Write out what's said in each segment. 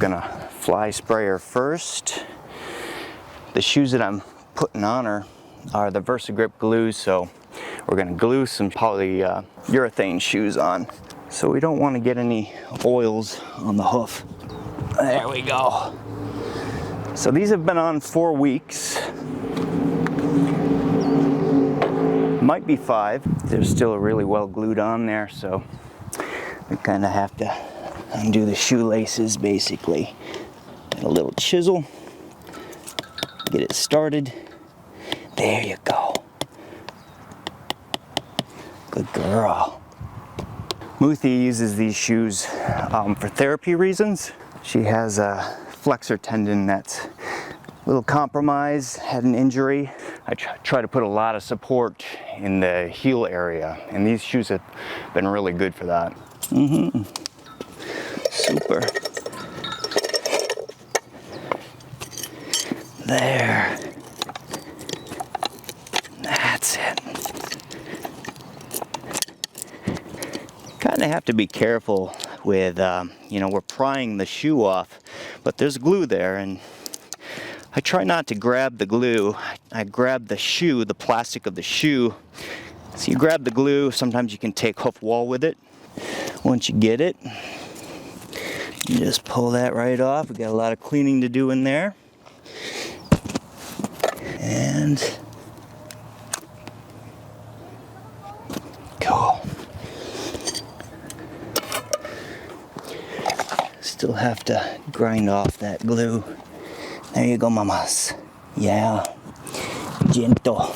gonna fly spray her first. The shoes that I'm putting on her are the VersaGrip glues, so we're gonna glue some polyurethane shoes on. So we don't want to get any oils on the hoof. There we go. So these have been on 4 weeks. Might be 5. They're still really well glued on there, so we kind of have to undo the shoelaces basically. And a little chisel. Get it started. There you go. Good girl. Muthi uses these shoes for therapy reasons. She has a flexor tendon that's a little compromised, had an injury. I try to put a lot of support in the heel area, and these shoes have been really good for that. Super. There. That's it. Kind of have to be careful with, you know, we're prying the shoe off, but there's glue there, and I try not to grab the glue. I grab the shoe, the plastic of the shoe. So you grab the glue, sometimes you can take hoof wall with it. Once you get it, you just pull that right off. We got a lot of cleaning to do in there. And cool. Still have to grind off that glue. There you go, mamas. Yeah. Gentle.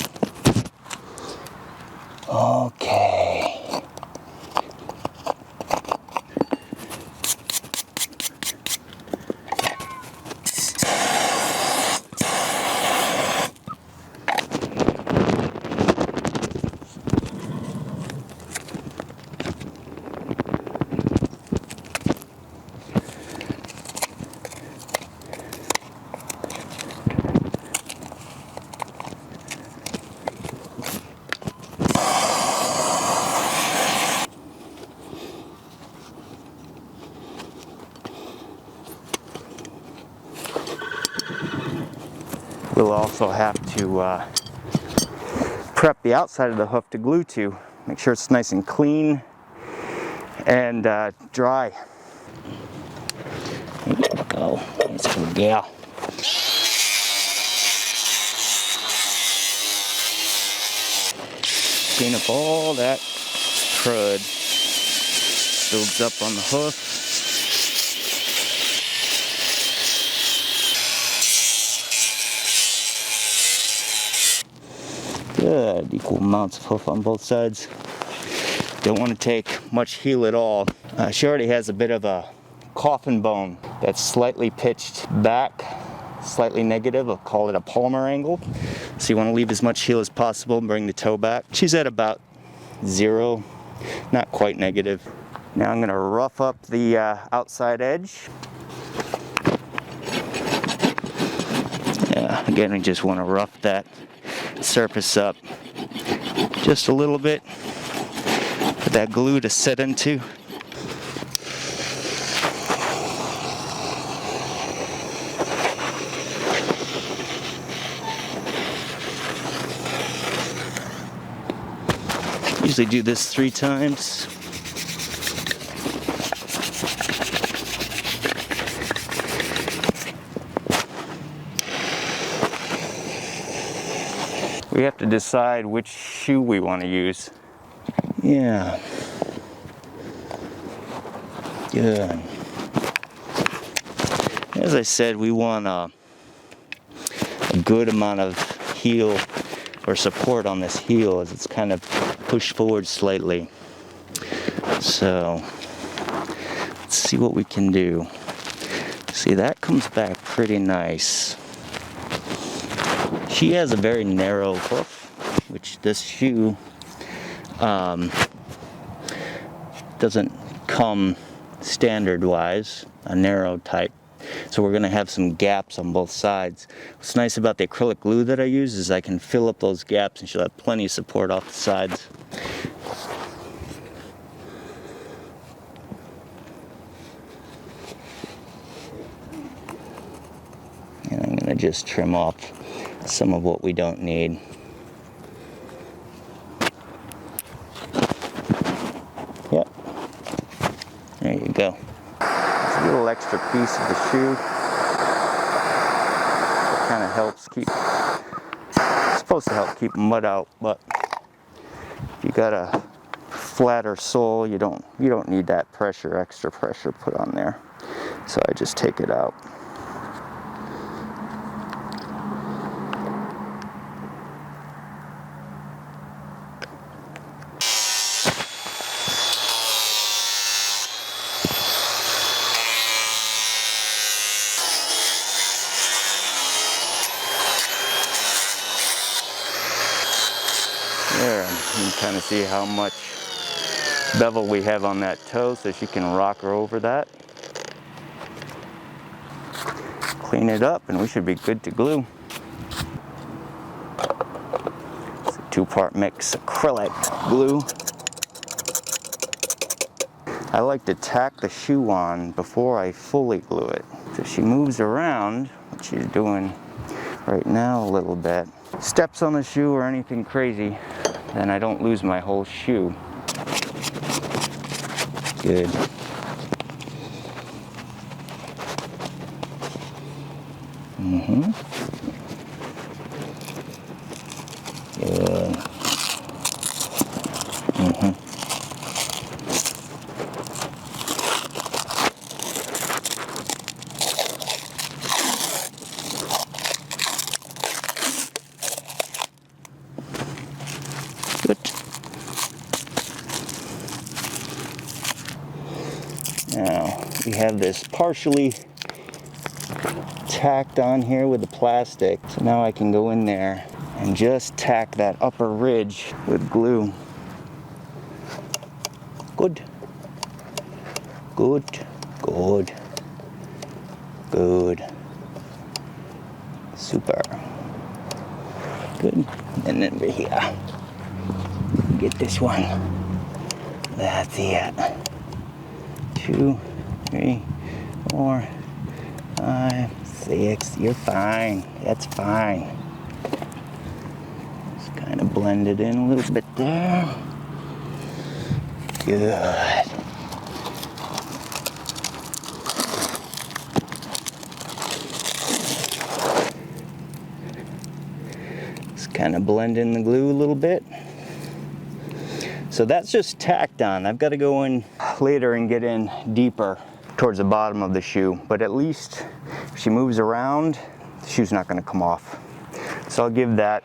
Okay. We'll also have to prep the outside of the hoof to glue to. Make sure it's nice and clean and dry. There you go. That's a good gal. Clean up all that crud. Builds up on the hoof. Good, equal amounts of hoof on both sides. Don't want to take much heel at all. She already has a bit of a coffin bone that's slightly pitched back, slightly negative. I'll call it a palmar angle. So you want to leave as much heel as possible and bring the toe back. She's at about 0, not quite negative. Now I'm going to rough up the outside edge. Yeah, again, I just want to rough that surface up just a little bit for that glue to set into. Usually do this 3 times. We have to decide which shoe we want to use. Yeah. Good. As I said, we want a good amount of heel or support on this heel as it's kind of pushed forward slightly. So let's see what we can do. See, that comes back pretty nice. She has a very narrow hoof, which this shoe doesn't come standard-wise, a narrow type. So we're going to have some gaps on both sides. What's nice about the acrylic glue that I use is I can fill up those gaps and she'll have plenty of support off the sides. Kind of just trim off some of what we don't need. Yep. There you go. It's a little extra piece of the shoe. It kind of helps keep, it's supposed to help keep mud out, but if you got a flatter sole, you don't need that extra pressure put on there. So I just take it out. There, you can kind of see how much bevel we have on that toe, so she can rock her over that. Clean it up and we should be good to glue. It's a 2-part mix acrylic glue. I like to tack the shoe on before I fully glue it. So she moves around, what she's doing right now a little bit. Steps on the shoe or anything crazy, then I don't lose my whole shoe. Good. Mm-hmm. Good. Mm-hmm. Good. Now we have this partially tacked on here with the plastic, so now I can go in there and just tack that upper ridge with glue. Good. Good. Good. Good. Super. Good. And then over here, get this one. That's it. 2, 3, 4, 5, 6. You're fine. That's fine. Just kind of blend it in a little bit there. Good. Just kind of blend in the glue a little bit. So that's just tacked on. I've got to go in later and get in deeper towards the bottom of the shoe, but at least if she moves around, the shoe's not going to come off. So I'll give that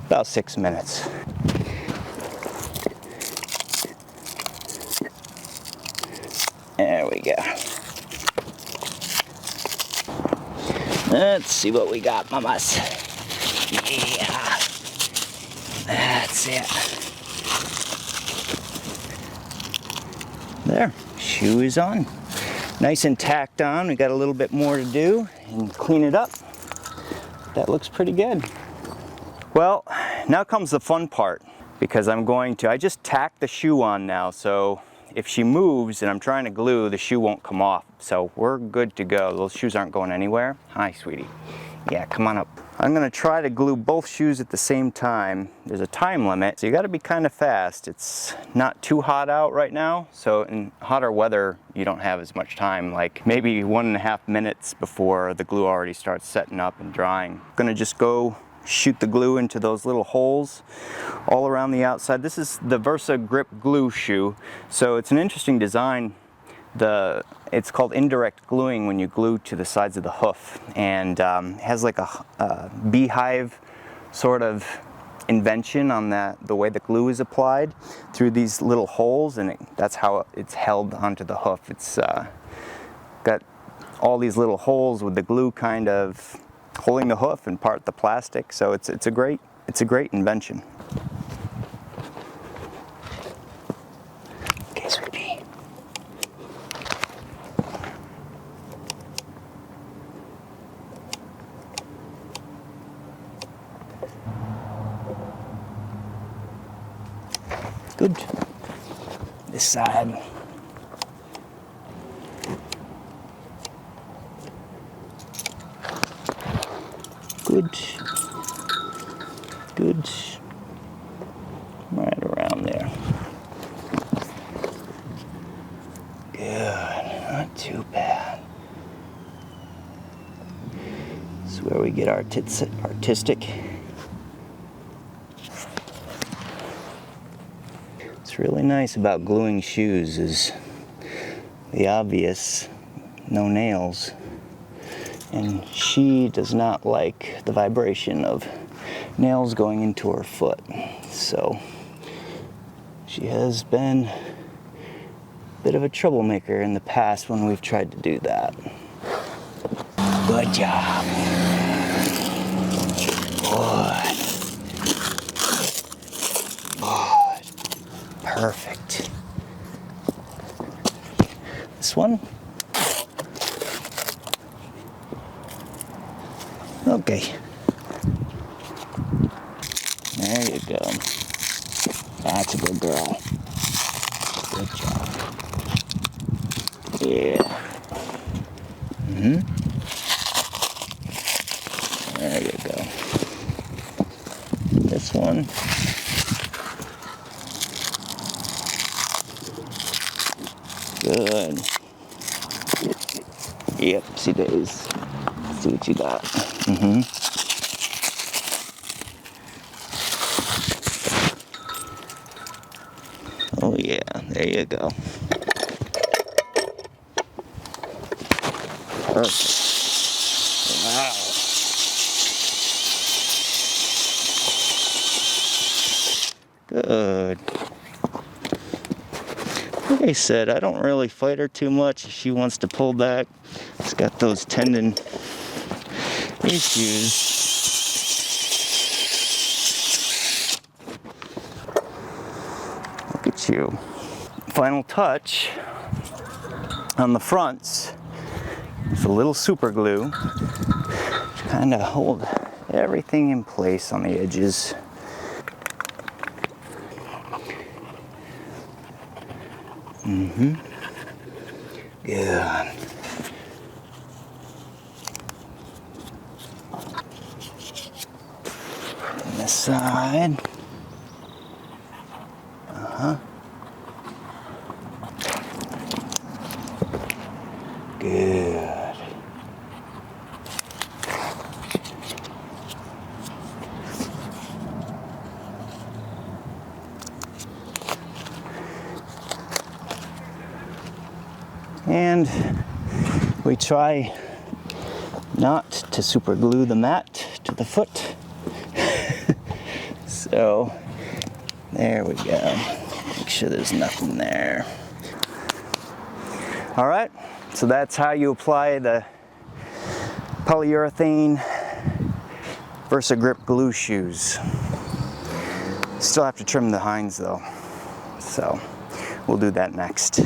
about 6 minutes. There we go. Let's see what we got, mamas. Yeah, that's it. There, shoe is on. Nice and tacked on. We got a little bit more to do and clean it up. That looks pretty good. Well, now comes the fun part, because I just tacked the shoe on now, so if she moves and I'm trying to glue, the shoe won't come off. So we're good to go. Those shoes aren't going anywhere. Hi, sweetie. Yeah, come on up. I'm gonna try to glue both shoes at the same time. There's a time limit, so you gotta be kind of fast. It's not too hot out right now, so in hotter weather, you don't have as much time, like maybe 1.5 minutes before the glue already starts setting up and drying. I'm gonna just go shoot the glue into those little holes all around the outside. This is the Versa Grip Glue shoe, so it's an interesting design. It's called indirect gluing when you glue to the sides of the hoof, and it has like a beehive sort of invention on the way the glue is applied through these little holes, and that's how it's held onto the hoof. It's got all these little holes with the glue kind of holding the hoof and part the plastic, so it's a great invention. Okay, sweetie. Good. This side. Good. Good. Right around there. Good. Not too bad. This is where we get artistic. What's really nice about gluing shoes is the obvious no nails. And she does not like the vibration of nails going into her foot. So she has been a bit of a troublemaker in the past when we've tried to do that. Good job. Good. Good. Perfect. This one. Okay. There you go. That's a good girl. Good job. Yeah. There you go. This one. Good. Yep, see days. See what you got. Oh yeah, there you go. Perfect. Wow. Good. Like I said, I don't really fight her too much if she wants to pull back. She's got those tendon issues. Look at you. Final touch on the fronts is a little super glue to kind of hold everything in place on the edges. Good. On this side. Good. And we try not to super glue the mat to the foot. So there we go. Make sure there's nothing there. All right, so that's how you apply the polyurethane VersaGrip glue shoes. Still have to trim the hinds though, so we'll do that next.